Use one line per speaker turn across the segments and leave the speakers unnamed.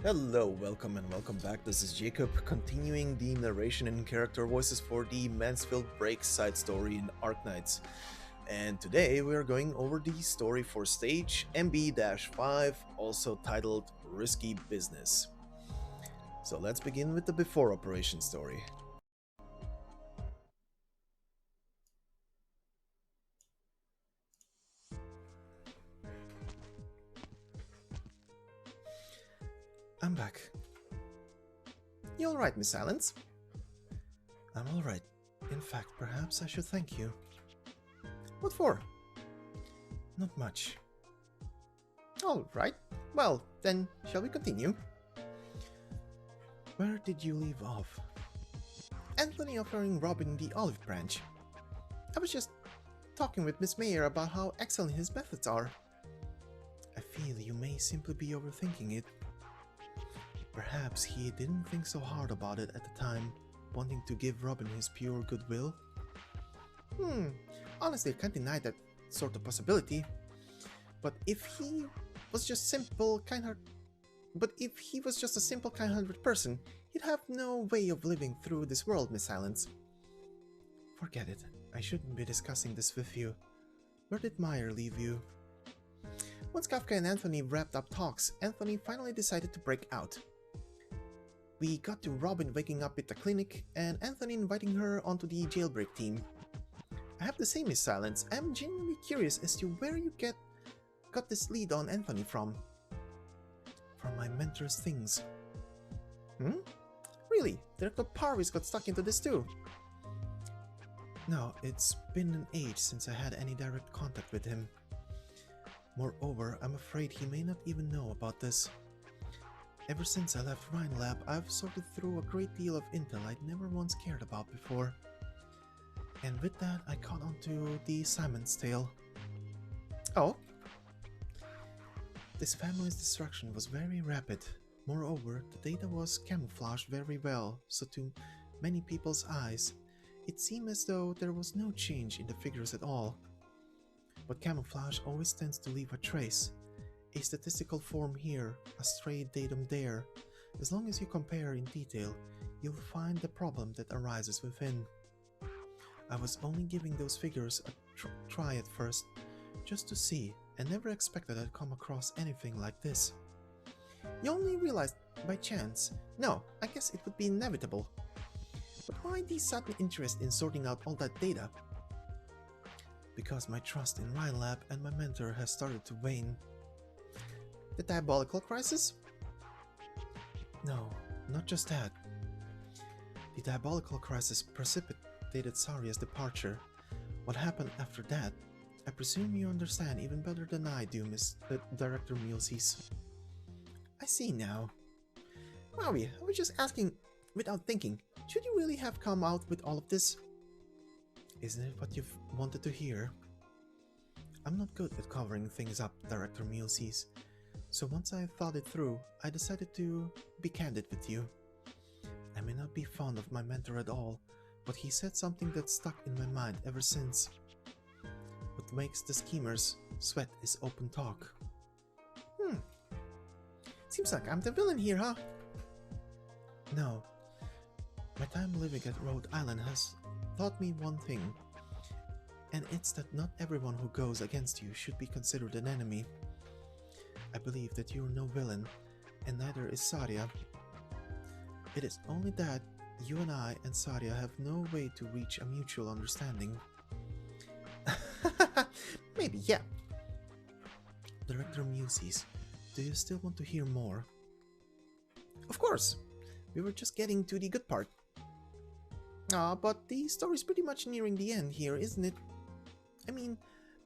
Hello, welcome and welcome back. This is Jacob, continuing the narration and character voices for the Mansfield Break side story in Arknights. And today we are going over the story for stage MB-5, also titled Risky Business. So let's begin with the before operation story. I'm back. You alright, Miss Silence? I'm alright. In fact, perhaps I should thank you. What for? Not much. Alright. Well, then, shall we continue? Where did you leave off? Anthony offering Robin the olive branch. I was just talking with Miss Mayer about how excellent his methods are. I feel you may simply be overthinking it. Perhaps he didn't think so hard about it at the time, wanting to give Robin his pure goodwill. Honestly, I can't deny that sort of possibility. But if he was just a simple, kind-hearted person, he'd have no way of living through this world, Miss Silence. Forget it. I shouldn't be discussing this with you. Where did Meyer leave you? Once Kafka and Anthony wrapped up talks, Anthony finally decided to break out. We got to Robin waking up at the clinic, and Anthony inviting her onto the jailbreak team. I have the same, Miss Silence. I'm genuinely curious as to where you got this lead on Anthony from. From my mentor's things. Really? Director Parvis got stuck into this too? No, it's been an age since I had any direct contact with him. Moreover, I'm afraid he may not even know about this. Ever since I left Rhine Lab, I've sorted through a great deal of intel I'd never once cared about before. And with that, I caught on to the Simon's tale. Oh? This family's destruction was very rapid. Moreover, the data was camouflaged very well, so to many people's eyes, it seemed as though there was no change in the figures at all. But camouflage always tends to leave a trace. A statistical form here, a stray datum there. As long as you compare in detail, you'll find the problem that arises within. I was only giving those figures a try at first, just to see, and never expected I'd come across anything like this. You only realized by chance? No, I guess it would be inevitable. But why the sudden interest in sorting out all that data? Because my trust in Rhine Lab and my mentor has started to wane. The diabolical crisis? No, not just that. The diabolical crisis precipitated Saria's departure. What happened after that? I presume you understand even better than I do, Director Mulesys. I see now. Maui, I was just asking without thinking. Should you really have come out with all of this? Isn't it what you've wanted to hear? I'm not good at covering things up, Director Mulesys. So once I thought it through, I decided to be candid with you. I may not be fond of my mentor at all, but he said something that stuck in my mind ever since. What makes the schemers sweat is open talk. Seems like I'm the villain here, huh? No. My time living at Rhode Island has taught me one thing, and it's that not everyone who goes against you should be considered an enemy. I believe that you're no villain, and neither is Saria. It is only that you and I and Saria have no way to reach a mutual understanding. Maybe, yeah. Director Mulesys, do you still want to hear more? Of course! We were just getting to the good part. But the story's pretty much nearing the end here, isn't it? I mean,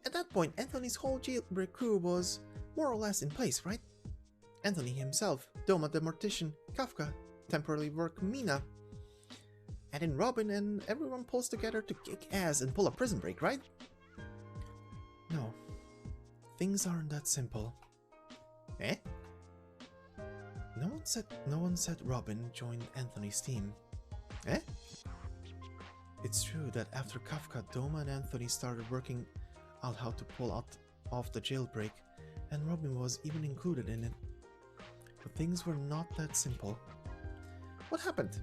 at that point, Anthony's whole jailbreak crew was more or less in place, right? Anthony himself, Doma the Mortician, Kafka, temporarily work Mina. And then Robin and everyone pulls together to kick ass and pull a prison break, right? No. Things aren't that simple. Eh? No one said Robin joined Anthony's team. Eh? It's true that after Kafka, Doma and Anthony started working out how to pull off the jailbreak, and Robin was even included in it. But things were not that simple. What happened?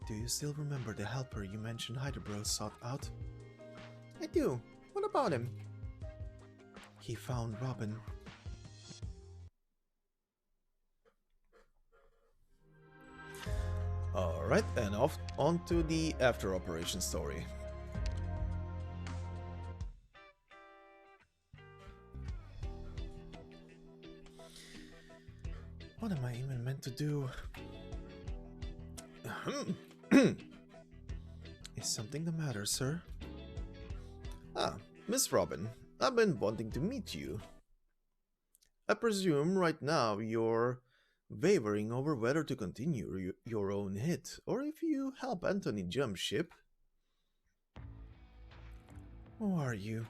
Do you still remember the helper you mentioned Hydebro sought out? I do. What about him? He found Robin. Alright, and on to the after operation story. What am I even meant to do? Is something the matter, sir? Ah, Miss Robin, I've been wanting to meet you. I presume right now you're wavering over whether to continue your own hit, or if you help Anthony jump ship. Who are you?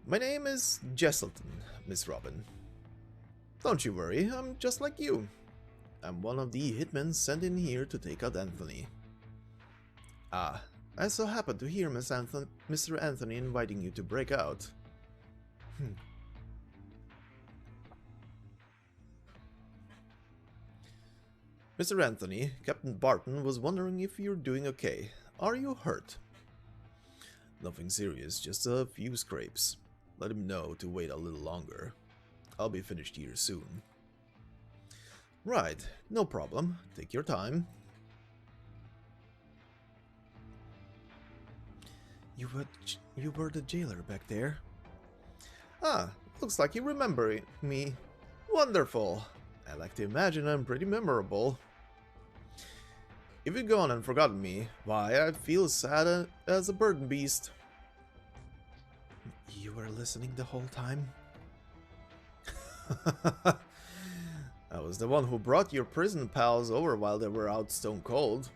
My name is Jesselton, Miss Robin. Don't you worry, I'm just like you. I'm one of the hitmen sent in here to take out Anthony. Ah, I so happen to hear Mr. Anthony inviting you to break out. Mr. Anthony, Captain Barton was wondering if you're doing okay. Are you hurt? Nothing serious, just a few scrapes. Let him know to wait a little longer. I'll be finished here soon. Right, no problem. Take your time. You were the jailer back there. Ah, looks like you remember me. Wonderful. I like to imagine I'm pretty memorable. If you've gone and forgotten me, why, I feel sad as a burden beast. You were listening the whole time? I was the one who brought your prison pals over while they were out stone cold.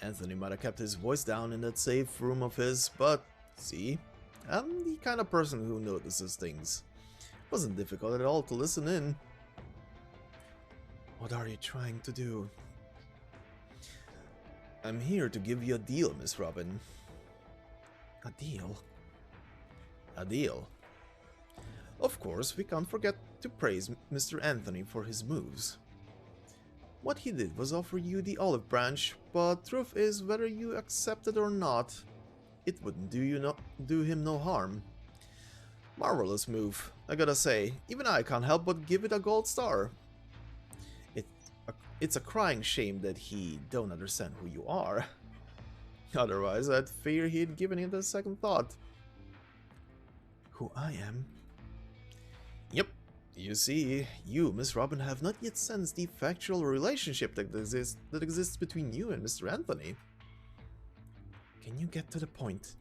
Anthony might have kept his voice down in that safe room of his, but see, I'm the kind of person who notices things. It wasn't difficult at all to listen in. What are you trying to do? I'm here to give you a deal, Miss Robin. A deal? A deal. Of course, we can't forget to praise Mr. Anthony for his moves. What he did was offer you the olive branch, but truth is, whether you accept it or not, it wouldn't do him no harm. Marvelous move, I gotta say. Even I can't help but give it a gold star. It's a crying shame that he don't understand who you are. Otherwise, I'd fear he'd given it a second thought. Who I am? Yep. You see, you, Miss Robin, have not yet sensed the factual relationship that exists between you and Mr. Anthony. Can you get to the point?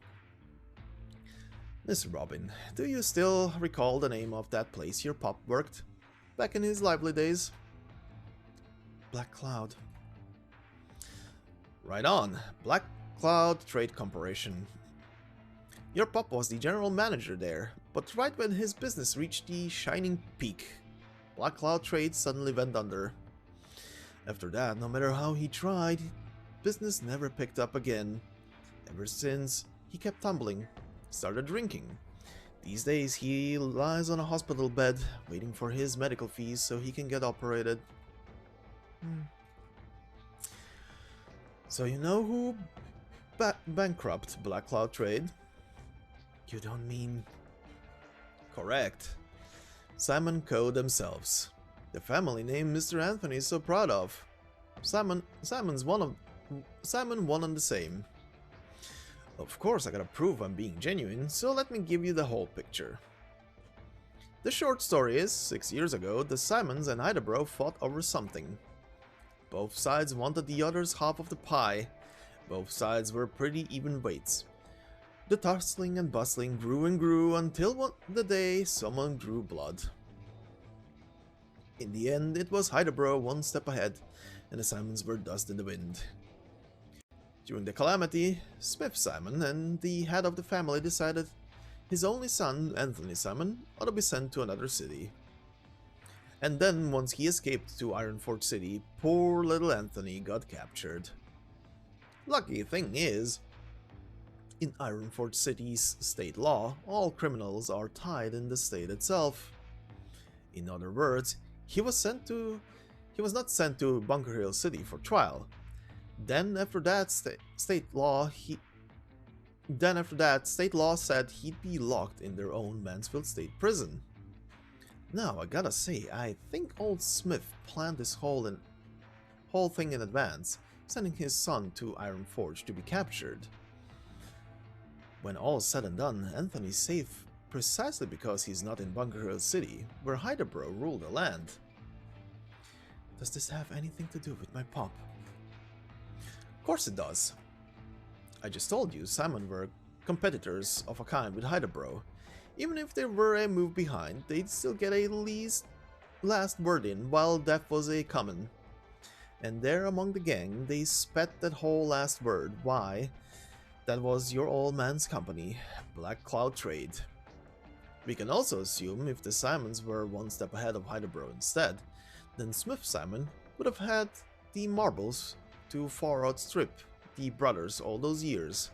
Miss Robin, do you still recall the name of that place your pop worked back in his lively days? Black Cloud. Right on. Black Cloud Trade Corporation. Your pop was the general manager there, but right when his business reached the shining peak, Black Cloud Trade suddenly went under. After that, no matter how he tried, business never picked up again. Ever since, he kept tumbling, started drinking. These days, he lies on a hospital bed, waiting for his medical fees so he can get operated. So you know who bankrupt Black Cloud Trade? You don't mean... Correct. Simon Co. themselves. The family name Mr. Anthony is so proud of. Simon one and the same. Of course I gotta prove I'm being genuine, so let me give you the whole picture. The short story is, 6 years ago, the Simons and Hydebro fought over something. Both sides wanted the other's half of the pie. Both sides were pretty even weights. The tussling and bustling grew and grew until the day someone drew blood. In the end, it was Hydebro one step ahead, and the Simons were dust in the wind. During the calamity, Smith Simon and the head of the family decided his only son, Anthony Simon, ought to be sent to another city. And then, once he escaped to Ironforge City, poor little Anthony got captured. Lucky thing is, in Ironforge City's state law, all criminals are tied in the state itself. In other words, he was not sent to Bunker Hill City for trial. Then after that, state law said he'd be locked in their own Mansfield State Prison. Now, I gotta say, I think old Smith planned this whole thing in advance, sending his son to Ironforge to be captured. When all's said and done, Anthony's safe precisely because he's not in Bunker Hill City, where Hydebro ruled the land. Does this have anything to do with my pop? Of course it does. I just told you Simon were competitors of a kind with Hydebro. Even if they were a move behind, they'd still get a last word in while death was a common. And there among the gang, they spat that whole last word. Why? That was your old man's company, Black Cloud Trade. We can also assume if the Simons were one step ahead of Hydebro instead, then Smith Simon would have had the marbles to far outstrip the brothers all those years.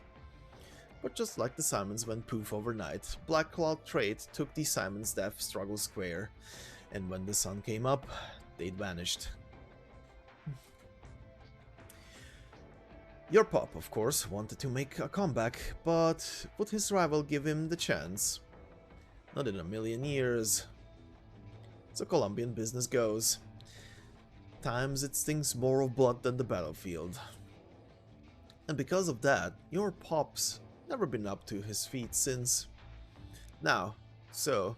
But just like the Simons went poof overnight, Black Cloud Trade took the Simons' death struggle square, and when the sun came up, they'd vanished. Your pop, of course, wanted to make a comeback, but would his rival give him the chance? Not in a million years. So Colombian business goes. Times it stinks more of blood than the battlefield. And because of that, your pop's never been up to his feet since. Now, so,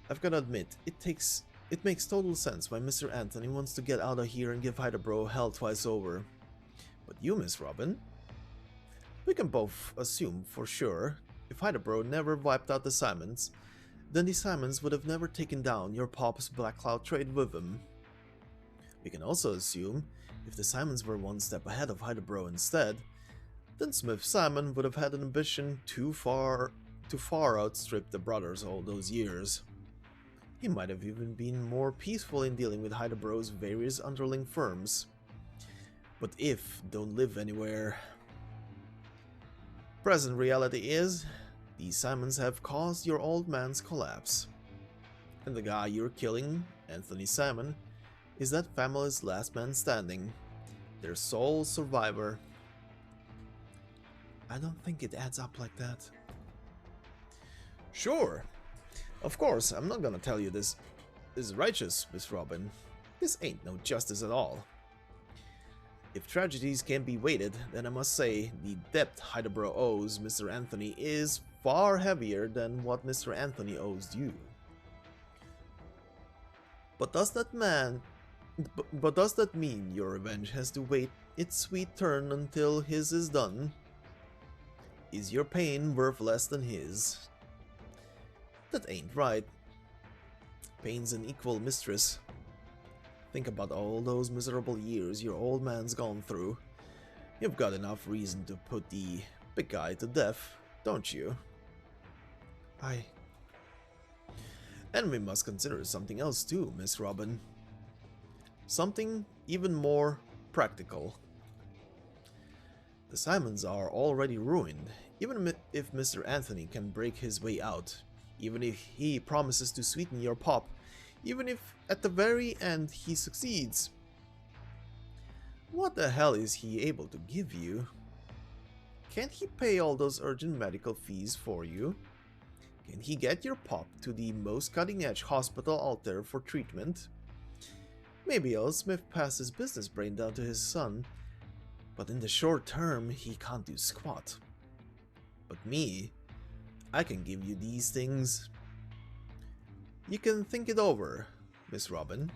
I've gotta admit, it makes total sense why Mr. Anthony wants to get out of here and give Hydebro hell twice over. But you, Miss Robin? We can both assume for sure, if Hydebro never wiped out the Simons, then the Simons would have never taken down your pop's Black Cloud Trade with them. We can also assume, if the Simons were one step ahead of Hydebro instead, then Smith Simon would have had an ambition too far outstrip the brothers all those years. He might have even been more peaceful in dealing with Hydebro's various underling firms. But if don't live anywhere. Present reality is, the Simons have caused your old man's collapse. And the guy you're killing, Anthony Simon, is that family's last man standing, their sole survivor. I don't think it adds up like that. Sure. Of course, I'm not gonna tell you this is righteous, Miss Robin. This ain't no justice at all. If tragedies can be weighted, then I must say the debt Hydebro owes Mr. Anthony is far heavier than what Mr. Anthony owes you. But does that mean your revenge has to wait its sweet turn until his is done? Is your pain worth less than his? That ain't right. Pain's an equal mistress. Think about all those miserable years your old man's gone through. You've got enough reason to put the big guy to death, don't you? And we must consider something else too, Miss Robin. Something even more practical. The Simons are already ruined, even if Mr. Anthony can break his way out, even if he promises to sweeten your pop, even if at the very end he succeeds. What the hell is he able to give you? Can't he pay all those urgent medical fees for you? Can he get your pop to the most cutting-edge hospital out there for treatment? Maybe L. Smith passed his business brain down to his son, but in the short term, he can't do squat. But me, I can give you these things. You can think it over, Miss Robin.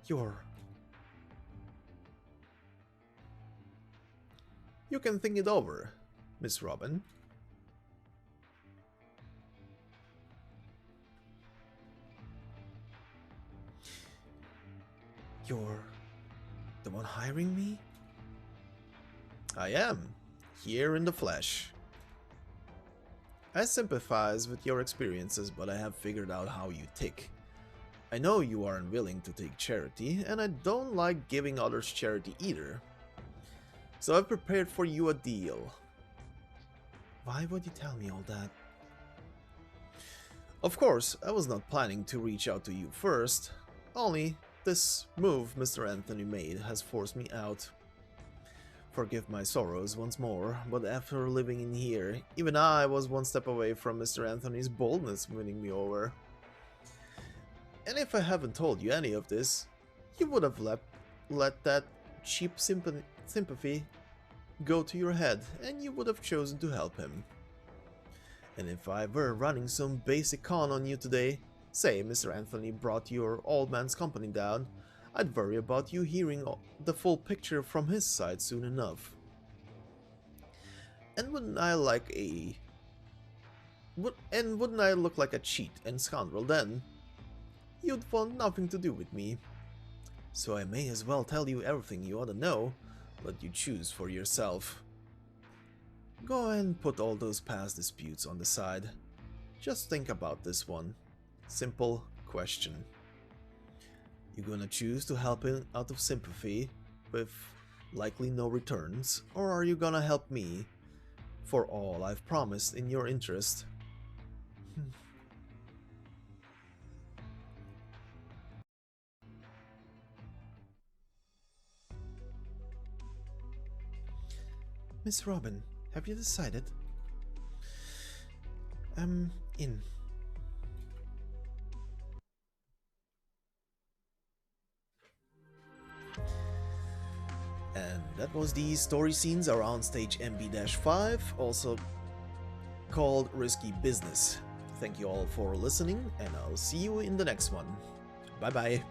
You can think it over, Miss Robin. You're the one hiring me? I am, here in the flesh. I sympathize with your experiences, but I have figured out how you tick. I know you aren't willing to take charity, and I don't like giving others charity either. So I've prepared for you a deal. Why would you tell me all that? Of course, I was not planning to reach out to you first, only this move Mr. Anthony made has forced me out. Forgive my sorrows once more, but after living in here, even I was one step away from Mr. Anthony's boldness winning me over. And if I haven't told you any of this, you would have let that cheap sympathy go to your head, and you would have chosen to help him. And if I were running some basic con on you today, say Mr. Anthony brought your old man's company down, I'd worry about you hearing the full picture from his side soon enough. And wouldn't I look like a cheat and scoundrel then? You'd want nothing to do with me. So I may as well tell you everything you ought to know, but you choose for yourself. Go and put all those past disputes on the side. Just think about this one. Simple question. You gonna choose to help him out of sympathy, with likely no returns, or are you gonna help me for all I've promised in your interest? Miss Robin, have you decided? I'm in. And that was the story scenes around stage MB-5, also called Risky Business. Thank you all for listening, and I'll see you in the next one. Bye bye.